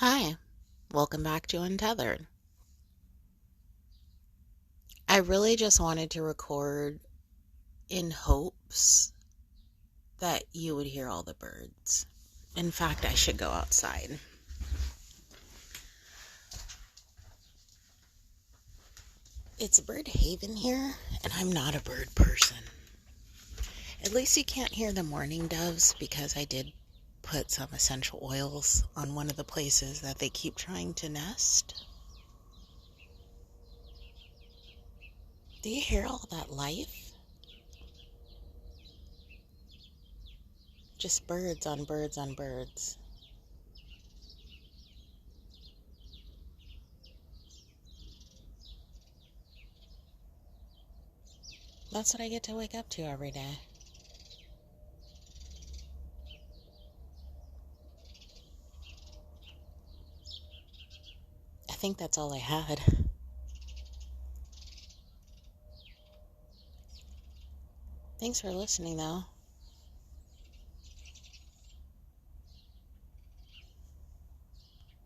Hi, welcome back to Untethered. I really just wanted to record in hopes that you would hear all the birds. In fact, I should go outside. It's a bird haven here, and I'm not a bird person. At least you can't hear the mourning doves because I did put some essential oils on one of the places that they keep trying to nest. Do you hear all that life? Just birds on birds on birds. That's what I get to wake up to every day. I think that's all I had. Thanks for listening, though.